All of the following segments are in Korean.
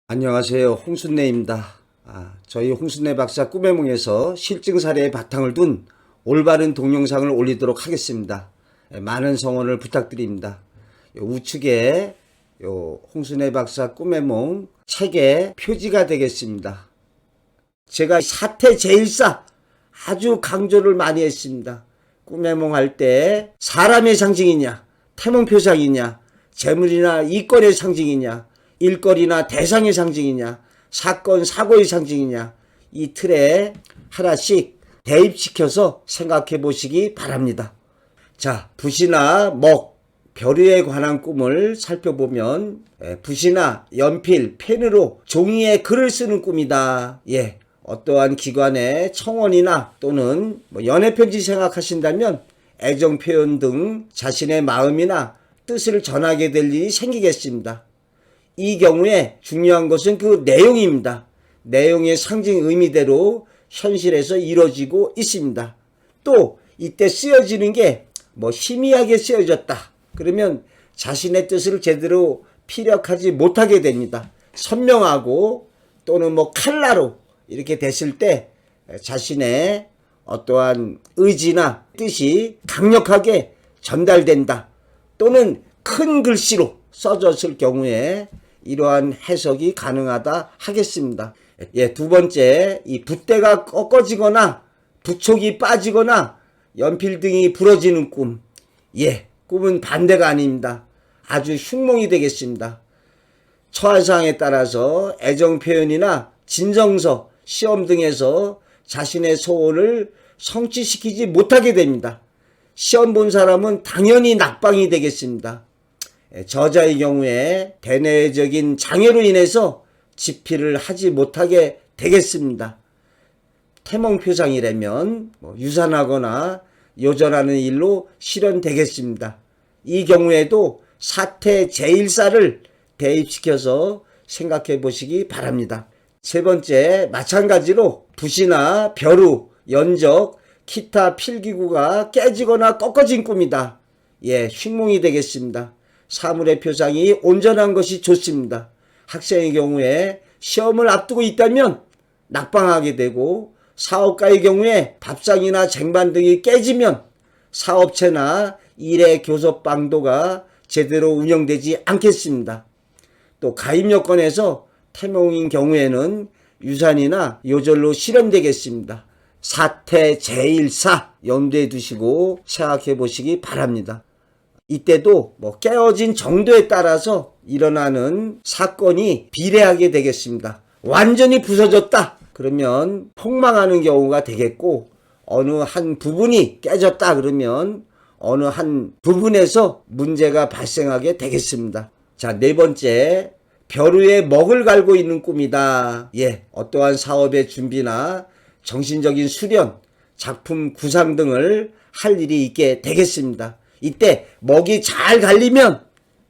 안녕하세요. 홍순례입니다. 저희 홍순례 박사 꿈의 몽에서 실증 사례의 바탕을 둔 올바른 동영상을 올리도록 하겠습니다. 많은 성원을 부탁드립니다. 우측에 홍순례 박사 꿈의 몽 책의 표지가 되겠습니다. 제가 사태 제일사 아주 강조를 많이 했습니다. 꿈의 몽 할 때 사람의 상징이냐, 태몽표상이냐, 재물이나 이권의 상징이냐, 일거리나 대상의 상징이냐, 사건 사고의 상징이냐, 이 틀에 하나씩 대입시켜서 생각해 보시기 바랍니다. 자, 붓이나 먹, 벼류에 관한 꿈을 살펴보면 붓이나 연필, 펜으로 종이에 글을 쓰는 꿈이다. 어떠한 기관의 청원이나 또는 연애편지 생각하신다면 애정 표현 등 자신의 마음이나 뜻을 전하게 될 일이 생기겠습니다. 이 경우에 중요한 것은 그 내용입니다. 내용의 상징 의미대로 현실에서 이루어지고 있습니다. 또 이때 쓰여지는 게 희미하게 쓰여졌다. 그러면 자신의 뜻을 제대로 피력하지 못하게 됩니다. 선명하고 또는 칼라로 이렇게 됐을 때 자신의 어떠한 의지나 뜻이 강력하게 전달된다. 또는 큰 글씨로 써졌을 경우에 이러한 해석이 가능하다 하겠습니다. 두 번째, 이 붓대가 꺾어지거나 붓촉이 빠지거나 연필 등이 부러지는 꿈. 꿈은 반대가 아닙니다. 아주 흉몽이 되겠습니다. 처한 상황에 따라서 애정 표현이나 진정서, 시험 등에서 자신의 소원을 성취시키지 못하게 됩니다. 시험 본 사람은 당연히 낙방이 되겠습니다. 저자의 경우에 대뇌적인 장애로 인해서 집필을 하지 못하게 되겠습니다. 태몽표상이라면 유산하거나 요절하는 일로 실현되겠습니다. 이 경우에도 사태 제일사를 대입시켜서 생각해 보시기 바랍니다. 세 번째, 마찬가지로 붓이나 벼루, 연적, 기타 필기구가 깨지거나 꺾어진 꿈이다. 흉몽이 되겠습니다. 사물의 표상이 온전한 것이 좋습니다. 학생의 경우에 시험을 앞두고 있다면 낙방하게 되고, 사업가의 경우에 밥상이나 쟁반 등이 깨지면 사업체나 일의 교섭방도가 제대로 운영되지 않겠습니다. 또 가입 여건에서 태몽인 경우에는 유산이나 요절로 실현되겠습니다. 사태 제일사 염두에 두시고 생각해 보시기 바랍니다. 이때도 깨어진 정도에 따라서 일어나는 사건이 비례하게 되겠습니다. 완전히 부서졌다. 그러면 폭망하는 경우가 되겠고, 어느 한 부분이 깨졌다. 그러면 어느 한 부분에서 문제가 발생하게 되겠습니다. 자, 네 번째, 벼루에 먹을 갈고 있는 꿈이다. 어떠한 사업의 준비나 정신적인 수련, 작품 구상 등을 할 일이 있게 되겠습니다. 이때 먹이 잘 갈리면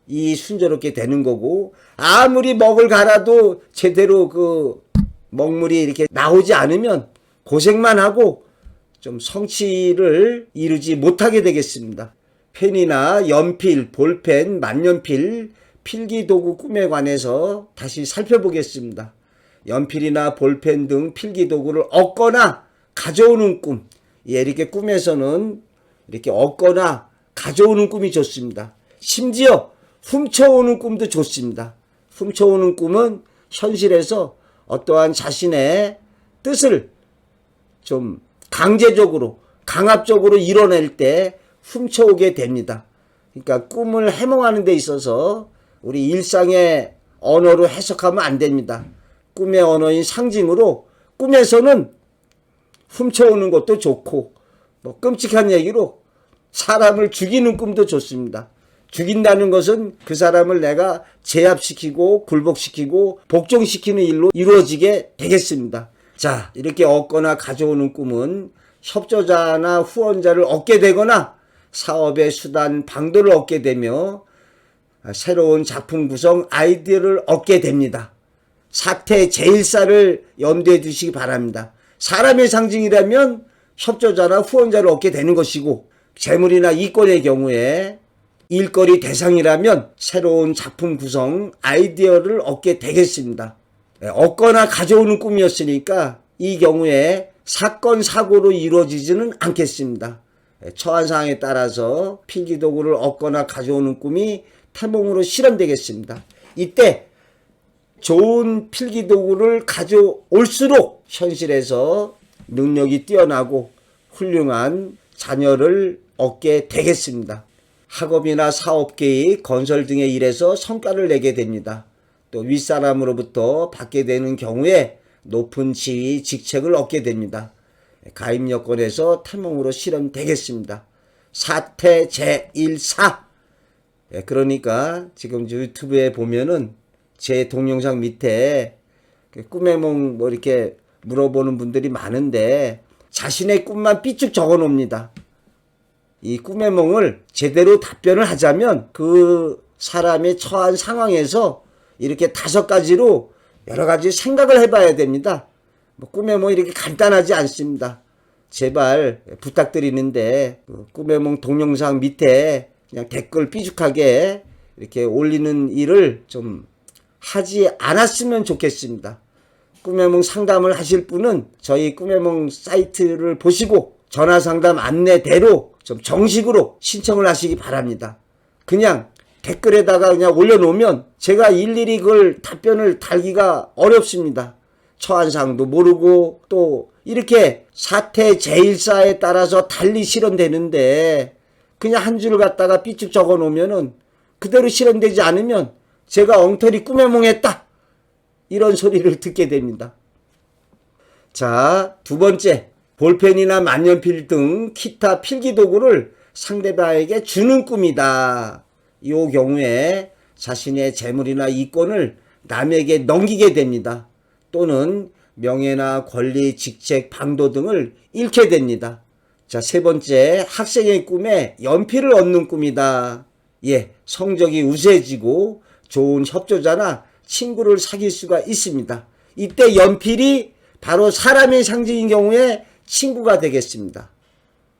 이 순조롭게 되는 거고, 아무리 먹을 갈아도 제대로 그 먹물이 이렇게 나오지 않으면 고생만 하고 좀 성취를 이루지 못하게 되겠습니다. 펜이나 연필, 볼펜, 만년필, 필기도구 꿈에 관해서 다시 살펴보겠습니다. 연필이나 볼펜 등 필기도구를 얻거나 가져오는 꿈. 이렇게 꿈에서는 이렇게 얻거나 가져오는 꿈이 좋습니다. 심지어 훔쳐오는 꿈도 좋습니다. 훔쳐오는 꿈은 현실에서 어떠한 자신의 뜻을 좀 강제적으로, 강압적으로 이뤄낼 때 훔쳐오게 됩니다. 그러니까 꿈을 해몽하는 데 있어서 우리 일상의 언어로 해석하면 안 됩니다. 꿈의 언어인 상징으로 꿈에서는 훔쳐오는 것도 좋고, 끔찍한 얘기로 사람을 죽이는 꿈도 좋습니다. 죽인다는 것은 그 사람을 내가 제압시키고 굴복시키고 복종시키는 일로 이루어지게 되겠습니다. 자, 이렇게 얻거나 가져오는 꿈은 협조자나 후원자를 얻게 되거나 사업의 수단, 방도를 얻게 되며 새로운 작품 구성 아이디어를 얻게 됩니다. 사태 제일사를 염두에 두시기 바랍니다. 사람의 상징이라면 협조자나 후원자를 얻게 되는 것이고, 재물이나 이권의 경우에 일거리 대상이라면 새로운 작품 구성 아이디어를 얻게 되겠습니다. 얻거나 가져오는 꿈이었으니까 이 경우에 사건 사고로 이루어지지는 않겠습니다. 처한 상황에 따라서 필기도구를 얻거나 가져오는 꿈이 태몽으로 실현되겠습니다. 이때 좋은 필기도구를 가져올수록 현실에서 능력이 뛰어나고 훌륭한 자녀를 얻게 되겠습니다. 학업이나 사업 계획, 건설 등의 일에서 성과를 내게 됩니다. 또 윗사람으로부터 받게 되는 경우에 높은 지위, 직책을 얻게 됩니다. 가입 여건에서 태몽으로 실현되겠습니다. 사태 제1사. 그러니까 지금 유튜브에 보면은 제 동영상 밑에 꿈의 몽 뭐 이렇게 물어보는 분들이 많은데 자신의 꿈만 삐쭉 적어 놓습니다. 이 꿈의 몽을 제대로 답변을 하자면 그 사람의 처한 상황에서 이렇게 5가지로 여러 가지 생각을 해봐야 됩니다. 꿈의 몽이 이렇게 간단하지 않습니다. 제발 부탁드리는데 꿈의 몽 동영상 밑에 그냥 댓글 삐죽하게 이렇게 올리는 일을 좀 하지 않았으면 좋겠습니다. 꿈의 몽 상담을 하실 분은 저희 꿈의 몽 사이트를 보시고 전화 상담 안내대로 좀 정식으로 신청을 하시기 바랍니다. 그냥 댓글에다가 그냥 올려놓으면 제가 일일이 그걸 답변을 달기가 어렵습니다. 처한 상황도 모르고 또 이렇게 사태 제1사에 따라서 달리 실현되는데 그냥 한 줄 갖다가 삐쭉 적어 놓으면은 그대로 실현되지 않으면 제가 엉터리 꿈의 몽했다 이런 소리를 듣게 됩니다. 자, 2번째, 볼펜이나 만년필 등 기타 필기도구를 상대방에게 주는 꿈이다. 이 경우에 자신의 재물이나 이권을 남에게 넘기게 됩니다. 또는 명예나 권리, 직책, 방도 등을 잃게 됩니다. 자, 3번째, 학생의 꿈에 연필을 얻는 꿈이다. 성적이 우수해지고 좋은 협조자나 친구를 사귈 수가 있습니다. 이때 연필이 바로 사람의 상징인 경우에 친구가 되겠습니다.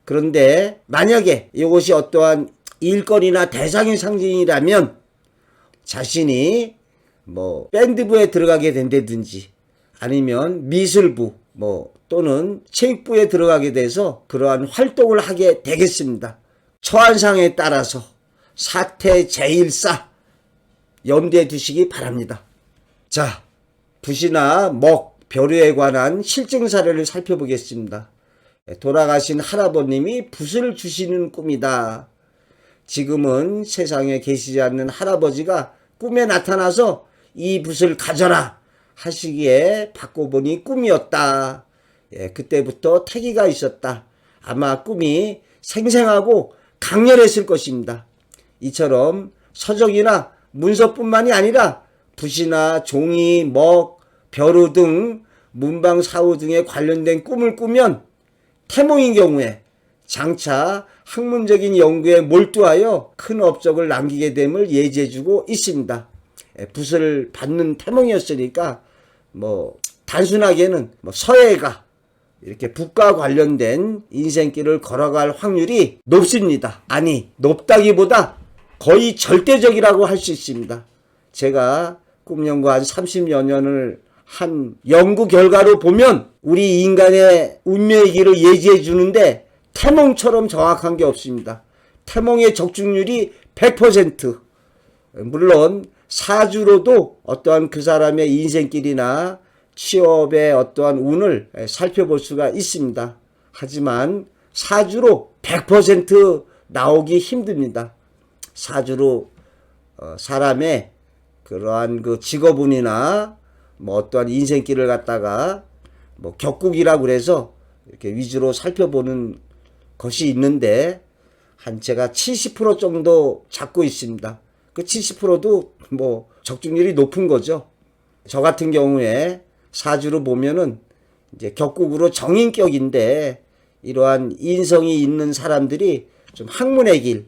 그런데 만약에 이것이 어떠한 일거리나 대상의 상징이라면 자신이 밴드부에 들어가게 된다든지 아니면 미술부 또는 체육부에 들어가게 돼서 그러한 활동을 하게 되겠습니다. 처한상에 따라서 사태 제1사 염두에 두시기 바랍니다. 자, 붓이나 먹, 벼류에 관한 실증 사례를 살펴보겠습니다. 돌아가신 할아버님이 붓을 주시는 꿈이다. 지금은 세상에 계시지 않는 할아버지가 꿈에 나타나서 이 붓을 가져라 하시기에 받고 보니 꿈이었다. 그때부터 태기가 있었다. 아마 꿈이 생생하고 강렬했을 것입니다. 이처럼 서적이나 문서뿐만이 아니라 붓이나 종이, 먹, 벼루 등 문방 사후 등에 관련된 꿈을 꾸면 태몽인 경우에 장차 학문적인 연구에 몰두하여 큰 업적을 남기게 됨을 예지해주고 있습니다. 붓을 받는 태몽이었으니까 단순하게는 서예가 이렇게 붓과 관련된 인생길을 걸어갈 확률이 높습니다. 아니, 높다기보다 거의 절대적이라고 할 수 있습니다. 제가 꿈 연구 한 30여 년을 한 연구 결과로 보면 우리 인간의 운명의 길을 예지해 주는데 태몽처럼 정확한 게 없습니다. 태몽의 적중률이 100%. 물론 사주로도 어떠한 그 사람의 인생길이나 취업의 어떠한 운을 살펴볼 수가 있습니다. 하지만 사주로 100% 나오기 힘듭니다. 사주로 사람의 그러한 그 직업운이나 어떠한 인생길을 갖다가 격국이라고 그래서 이렇게 위주로 살펴보는 것이 있는데 한 제가 70% 정도 잡고 있습니다. 그 70%도 적중률이 높은 거죠. 저 같은 경우에 사주로 보면은 이제 격국으로 정인격인데 이러한 인성이 있는 사람들이 좀 학문의 길,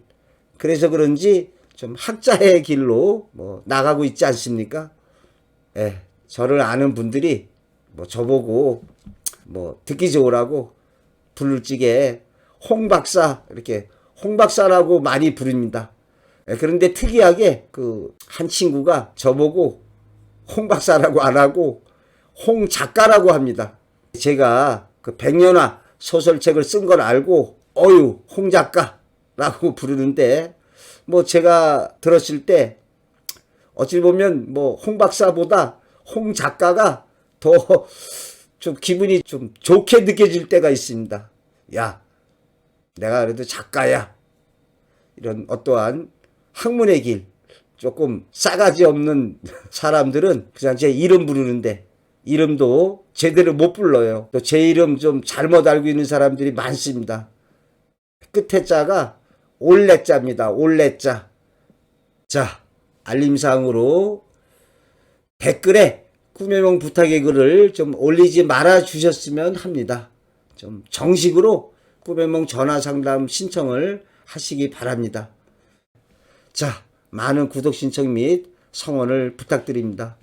그래서 그런지 좀 학자의 길로 나가고 있지 않습니까? 저를 아는 분들이 저보고 듣기 좋으라고 부를지게 홍박사, 이렇게 홍박사라고 많이 부릅니다. 그런데 특이하게 그 한 친구가 저보고 홍 박사라고 안 하고 홍 작가라고 합니다. 제가 그 백년화 소설책을 쓴 걸 알고 어유 홍 작가라고 부르는데 뭐 제가 들었을 때 어찌 보면 뭐 홍 박사보다 홍 작가가 더 좀 기분이 좀 좋게 느껴질 때가 있습니다. 야, 내가 그래도 작가야. 이런 어떠한 학문의 길, 조금 싸가지 없는 사람들은 그냥 제 이름 부르는데 이름도 제대로 못 불러요. 또 제 이름 좀 잘못 알고 있는 사람들이 많습니다. 끝에 자가 올레자입니다. 올레자. 자, 알림사항으로 댓글에 꿈의 몽 부탁의 글을 좀 올리지 말아 주셨으면 합니다. 좀 정식으로 꿈의 몽 전화 상담 신청을 하시기 바랍니다. 자, 많은 구독 신청 및 성원을 부탁드립니다.